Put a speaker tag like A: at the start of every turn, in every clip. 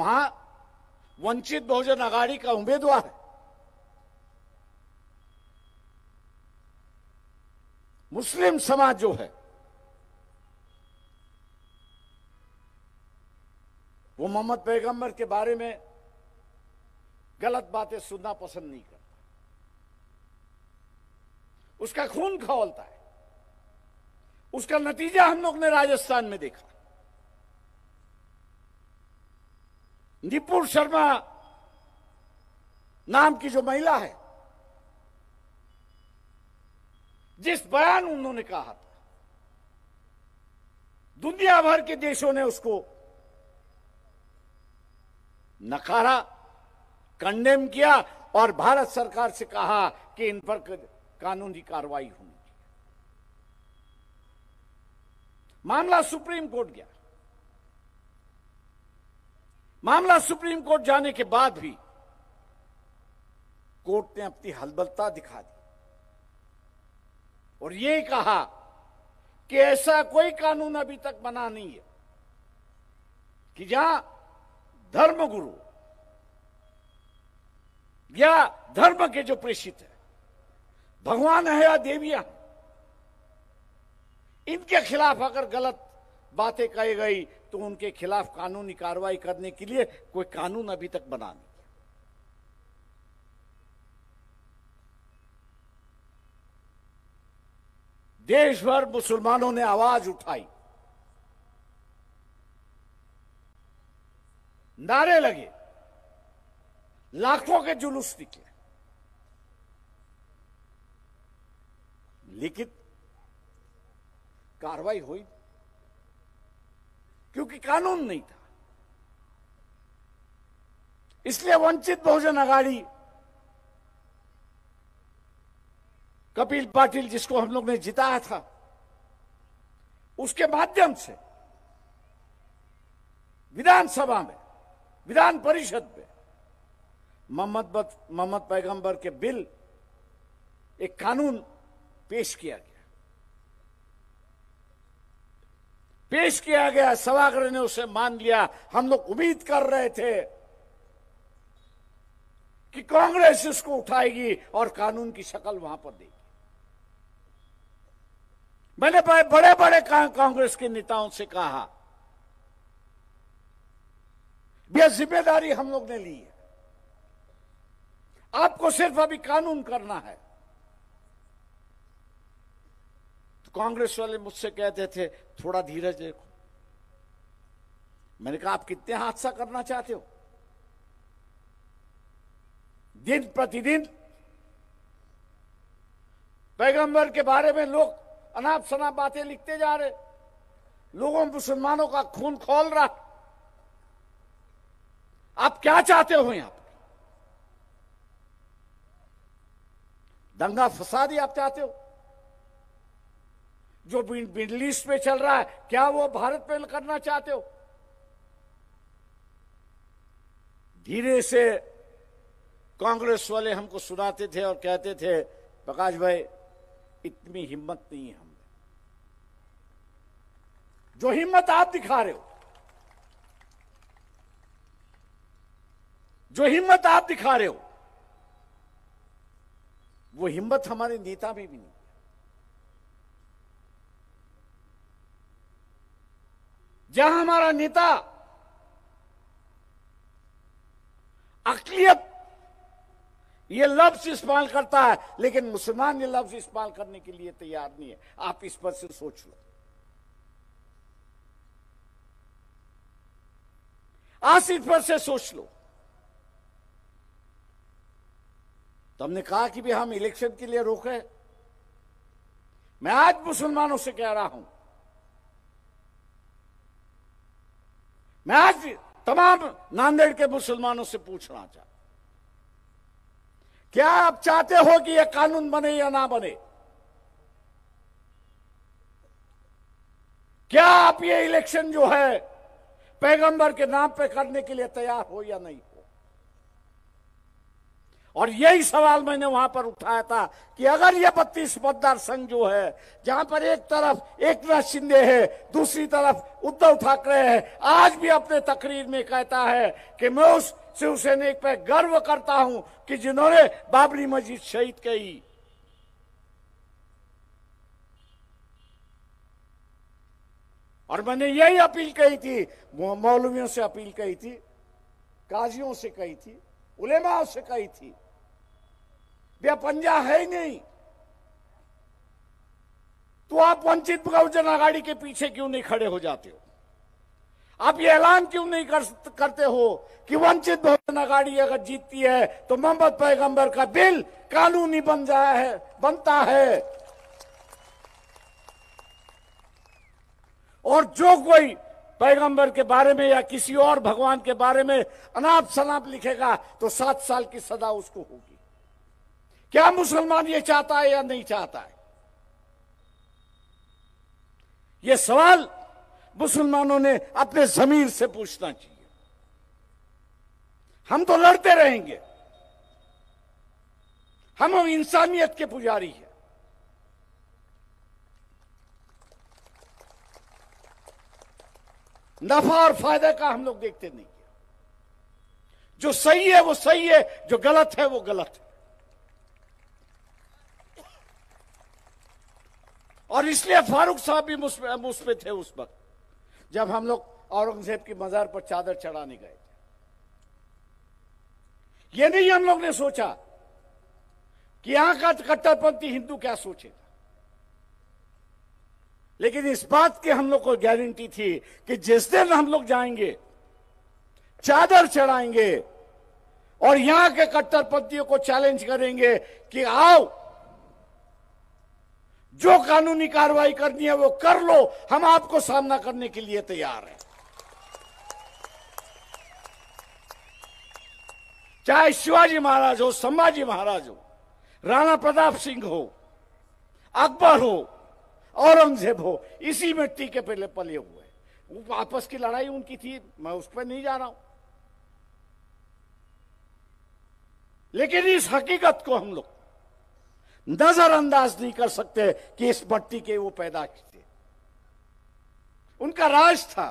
A: वहां वंचित बहुजन आघाड़ी का उम्मीदवार है। मुस्लिम समाज जो है वो मोहम्मद पैगंबर के बारे में गलत बातें सुनना पसंद नहीं करता, उसका खून खौलता है। उसका नतीजा हम लोग ने राजस्थान में देखा। निपुण शर्मा नाम की जो महिला है, जिस बयान उन्होंने कहा था, दुनिया भर के देशों ने उसको नकारा, कंडेम किया और भारत सरकार से कहा कि इन पर कानूनी कार्रवाई होनी चाहिए। मामला सुप्रीम कोर्ट गया। मामला सुप्रीम कोर्ट जाने के बाद भी कोर्ट ने अपनी हलबलता दिखा दी और ये कहा कि ऐसा कोई कानून अभी तक बना नहीं है कि जहां धर्मगुरु या धर्म के जो प्रेषित है, भगवान है या देवियां, इनके खिलाफ अगर गलत बातें कही गई तो उनके खिलाफ कानूनी कार्रवाई करने के लिए कोई कानून अभी तक बना नहीं। देश भर मुसलमानों ने आवाज उठाई, नारे लगे, लाखों के जुलूस निकले, लेकिन कार्रवाई हुई क्योंकि कानून नहीं था। इसलिए वंचित बहुजन आघाड़ी, कपिल पाटिल जिसको हम लोग ने जिताया था, उसके माध्यम से विधानसभा में, विधान परिषद में मोहम्मद पैगंबर के बिल, एक कानून पेश किया गया। सभागृह ने उसे मान लिया। हम लोग उम्मीद कर रहे थे कि कांग्रेस इसको उठाएगी और कानून की शक्ल वहां पर देगी। मैंने बड़े बड़े कांग्रेस के नेताओं से कहा, यह जिम्मेदारी हम लोग ने ली है, आपको सिर्फ अभी कानून करना है। तो कांग्रेस वाले मुझसे कहते थे थोड़ा धीरज देखो। मैंने कहा आप कितने हादसा करना चाहते हो? दिन प्रतिदिन पैगंबर के बारे में लोग अनाप शनाप बातें लिखते जा रहे, लोगों मुसलमानों का खून खौल रहा। आप क्या चाहते हो? यहां पर दंगा फसादी आप चाहते हो? जो मिडिल ईस्ट में चल रहा है, क्या वो भारत में करना चाहते हो? धीरे से कांग्रेस वाले हमको सुनाते थे और कहते थे, प्रकाश भाई इतनी हिम्मत नहीं है हम में। जो हिम्मत आप दिखा रहे हो, जो हिम्मत आप दिखा रहे हो, वो हिम्मत हमारे नेता में भी नहीं। जहां हमारा नेता अक़लियत ये लफ्ज इस्तेमाल करता है, लेकिन मुसलमान ये लफ्ज इस्तेमाल करने के लिए तैयार नहीं है। आप इस पर से सोच लो। आज इस पर से सोच लो। तो हमने कहा कि भी हम इलेक्शन के लिए रोके। मैं आज मुसलमानों से कह रहा हूं, मैं आज तमाम नांदेड़ के मुसलमानों से पूछना चाहता, क्या आप चाहते हो कि यह कानून बने या ना बने? क्या आप ये इलेक्शन जो है पैगंबर के नाम पे करने के लिए तैयार हो या नहीं हो? और यही सवाल मैंने वहां पर उठाया था कि अगर ये 32 मतदार संघ जो है, जहां पर एक तरफ एकनाथ शिंदे है, दूसरी तरफ उद्धव ठाकरे है, आज भी अपने तकरीर में कहता है कि मैं उस शिवसैनिक पर गर्व करता हूं कि जिन्होंने बाबरी मस्जिद शहीद की। और मैंने यही अपील कही थी, मौलवियों से अपील कही थी, काजियों से कही थी, उलेमाओं से कही थी, वे पंजा है ही नहीं, तो आप वंचित बहुजन आघाड़ी के पीछे क्यों नहीं खड़े हो जाते हो? आप ये ऐलान क्यों नहीं करते हो कि वंचित बहुजन आघाड़ी अगर जीतती है तो मोहम्मद पैगंबर का बिल कानूनी बनता है, और जो कोई पैगंबर के बारे में या किसी और भगवान के बारे में अनाप शनाप लिखेगा तो 7 साल की सजा उसको होगी। क्या मुसलमान ये चाहता है या नहीं चाहता है? ये सवाल मुसलमानों ने अपने ज़मीर से पूछना चाहिए। हम तो लड़ते रहेंगे, हम इंसानियत के पुजारी हैं। नफा और फायदे का हम लोग देखते नहीं है। जो सही है वो सही है, जो गलत है वो गलत है। और इसलिए फारूक साहब भी मुझ पे थे उस वक्त जब हम लोग औरंगजेब की मजार पर चादर चढ़ाने गए थे। ये नहीं हम लोग ने सोचा कि यहां का कट्टरपंथी हिंदू क्या सोचेगा, लेकिन इस बात की हम लोग को गारंटी थी कि जिस दिन हम लोग जाएंगे, चादर चढ़ाएंगे और यहां के कट्टरपंथियों को चैलेंज करेंगे कि आओ, जो कानूनी कार्रवाई करनी है वो कर लो, हम आपको सामना करने के लिए तैयार हैं। चाहे शिवाजी महाराज हो, संभाजी महाराज हो, राणा प्रताप सिंह हो, अकबर हो, औरंगजेब हो, इसी मिट्टी के पहले पले हुए। वो आपस की लड़ाई उनकी थी, मैं उस पर नहीं जा रहा हूं, लेकिन इस हकीकत को हम लोग नजरअंदाज नहीं कर सकते कि इस मिट्टी के वो पैदा किए, उनका राज था।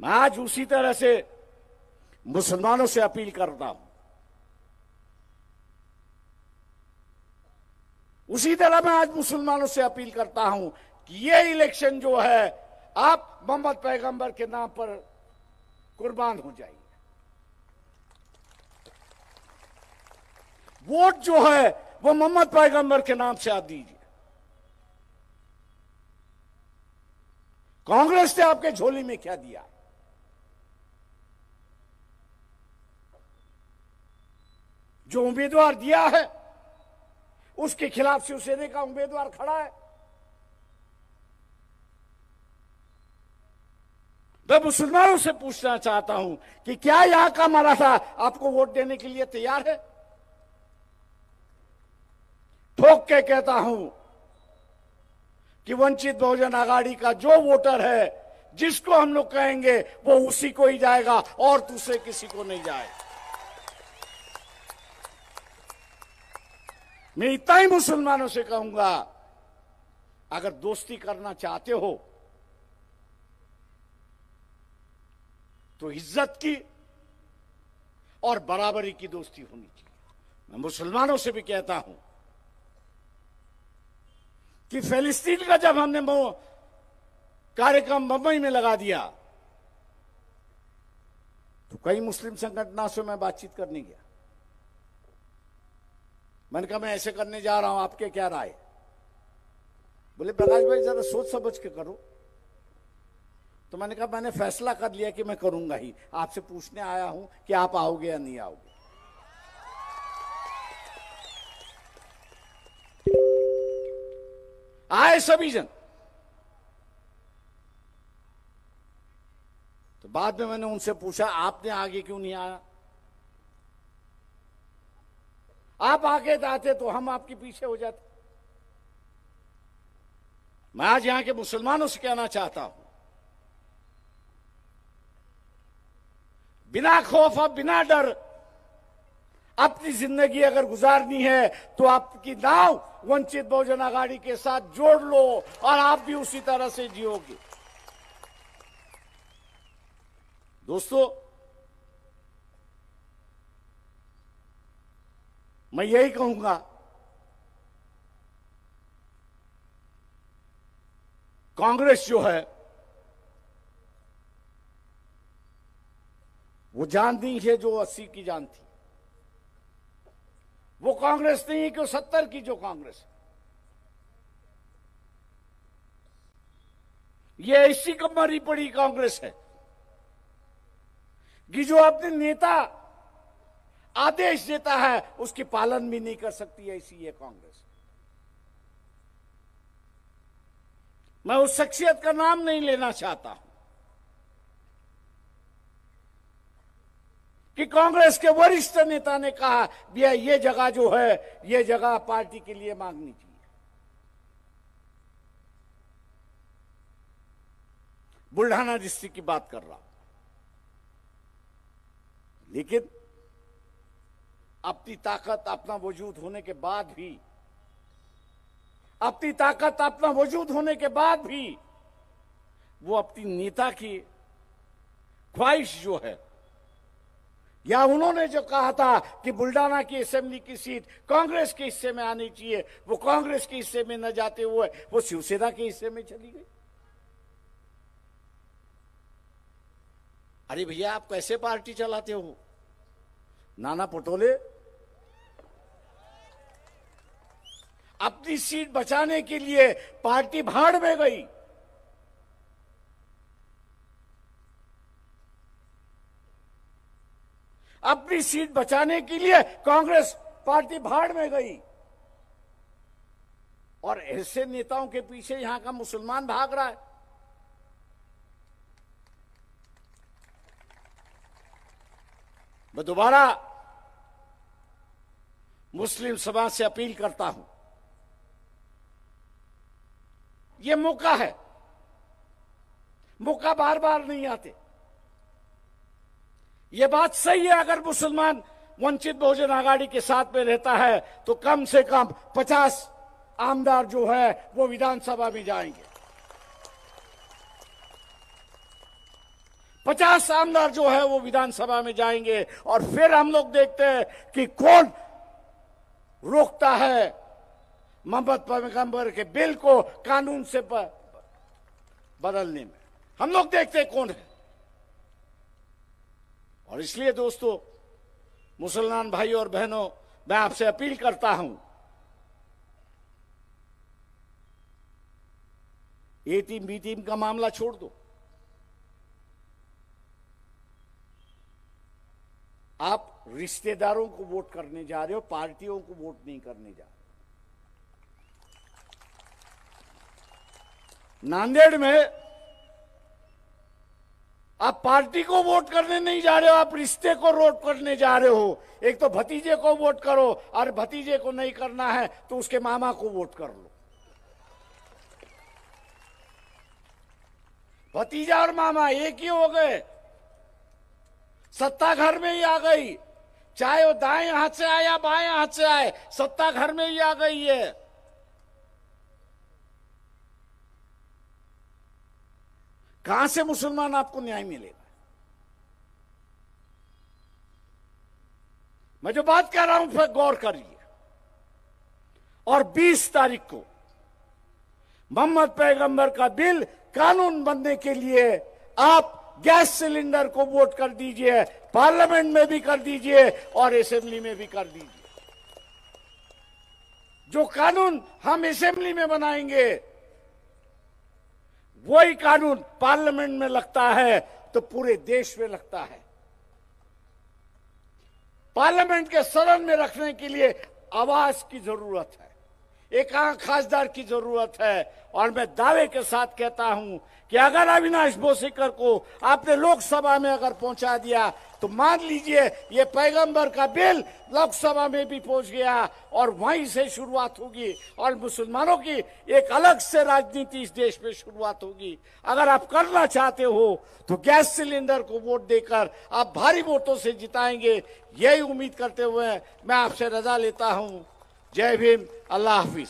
A: मैं आज उसी तरह से मुसलमानों से अपील करता हूं, उसी तरह मैं आज मुसलमानों से अपील करता हूं कि ये इलेक्शन जो है, आप मोहम्मद पैगंबर के नाम पर कुर्बान हो जाइए। वोट जो है वो मोहम्मद पैगंबर के नाम से आप दीजिए। कांग्रेस ने आपके झोली में क्या दिया? जो उम्मीदवार दिया है उसके खिलाफ शिवसेना का उम्मीदवार खड़ा है। मैं मुसलमानों से पूछना चाहता हूं कि क्या यहां का मराठा आपको वोट देने के लिए तैयार है? ठोक के कहता हूं कि वंचित बहुजन आघाड़ी का जो वोटर है, जिसको हम लोग कहेंगे वो उसी को ही जाएगा और दूसरे किसी को नहीं जाएगा। मैं इतना ही मुसलमानों से कहूंगा, अगर दोस्ती करना चाहते हो तो इज्जत की और बराबरी की दोस्ती होनी चाहिए। मैं मुसलमानों से भी कहता हूं कि फिलिस्तीन का जब हमने कार्यक्रम मुंबई में लगा दिया तो कई मुस्लिम संगठनों से मैं बातचीत करने गया। मैंने कहा मैं ऐसे करने जा रहा हूं, आपके क्या राय? बोले प्रकाश भाई जरा सोच समझ के करो। तो मैंने कहा मैंने फैसला कर लिया कि मैं करूंगा ही, आपसे पूछने आया हूं कि आप आओगे या नहीं आओगे। आए सभी जन। तो बाद में मैंने उनसे पूछा आपने आगे क्यों नहीं आया? आप आगे आते तो हम आपके पीछे हो जाते। मैं आज यहां के मुसलमानों से कहना चाहता हूं, बिना खौफ और बिना डर अपनी जिंदगी अगर गुजारनी है तो आपकी नाव वंचित बहुजन आघाड़ी के साथ जोड़ लो और आप भी उसी तरह से जियोगे। दोस्तों, मैं यही कहूंगा, कांग्रेस जो है वो जान नहीं है जो 80 की जान थी। वो कांग्रेस नहीं है कि 70 की जो कांग्रेस है। ये ऐसी कमरी पड़ी कांग्रेस है कि जो अपने नेता आदेश देता है उसकी पालन भी नहीं कर सकती, ऐसी है कांग्रेस। मैं उस शख्सियत का नाम नहीं लेना चाहता हूं कि कांग्रेस के वरिष्ठ नेता ने कहा भैया ये जगह जो है ये जगह पार्टी के लिए मांगनी चाहिए। बुल्ढाना डिस्ट्रिक्ट की बात कर रहा हूं। लेकिन अपनी ताकत अपना वजूद होने के बाद भी, अपनी ताकत अपना वजूद होने के बाद भी वो अपनी नेता की ख्वाहिश जो है, या उन्होंने जो कहा था कि बुल्ढाना की असेंबली की सीट कांग्रेस के हिस्से में आनी चाहिए, वो कांग्रेस के हिस्से में न जाते हुए वो शिवसेना के हिस्से में चली गई। अरे भैया, आप कैसे पार्टी चलाते हो? नाना पटोले अपनी सीट बचाने के लिए पार्टी भाड़ में गई। अपनी सीट बचाने के लिए कांग्रेस पार्टी भाड़ में गई और ऐसे नेताओं के पीछे यहां का मुसलमान भाग रहा है। मैं दोबारा मुस्लिम समाज से अपील करता हूं, ये मौका है, मौका बार बार नहीं आते। ये बात सही है, अगर मुसलमान वंचित बहुजन आघाड़ी के साथ में रहता है तो कम से कम 50 आमदार जो है वो विधानसभा में जाएंगे। 50 आमदार जो है वो विधानसभा में जाएंगे और फिर हम लोग देखते हैं कि कौन रोकता है मोहम्मद पैगंबर के बिल को कानून से बदलने में। हम लोग देखते हैं कौन है। और इसलिए दोस्तों, मुसलमान भाई और बहनों, मैं आपसे अपील करता हूं, ए टीम बी टीम का मामला छोड़ दो। आप रिश्तेदारों को वोट करने जा रहे हो, पार्टियों को वोट नहीं करने जा रहे। नांदेड़ में आप पार्टी को वोट करने नहीं जा रहे हो, आप रिश्ते को वोट करने जा रहे हो। एक तो भतीजे को वोट करो और भतीजे को नहीं करना है तो उसके मामा को वोट कर लो। भतीजा और मामा एक ही हो गए, सत्ता घर में ही आ गई। चाहे वो दाएं हाथ से आए या बाएं हाथ से आए, सत्ता घर में ही आ गई है। कहां से मुसलमान आपको न्याय मिलेगा? मैं जो बात कर रहा हूं फिर गौर करिए। और 20 तारीख को मोहम्मद पैगंबर का बिल कानून बनने के लिए आप गैस सिलेंडर को वोट कर दीजिए, पार्लियामेंट में भी कर दीजिए और असेंबली में भी कर दीजिए। जो कानून हम असेंबली में बनाएंगे वही कानून पार्लियामेंट में लगता है तो पूरे देश में लगता है। पार्लियामेंट के सदन में रखने के लिए आवाज की जरूरत है, एक खासदार की जरूरत है। और मैं दावे के साथ कहता हूं कि अगर अविनाश बोसीकर को आपने लोकसभा में अगर पहुंचा दिया तो मान लीजिए ये पैगंबर का बिल लोकसभा में भी पहुंच गया और वहीं से शुरुआत होगी और मुसलमानों की एक अलग से राजनीति इस देश में शुरुआत होगी। अगर आप करना चाहते हो तो गैस सिलेंडर को वोट देकर आप भारी वोटों से जिताएंगे, यही उम्मीद करते हुए मैं आपसे रजा लेता हूं। जय भीम, अल्लाह हाफिज।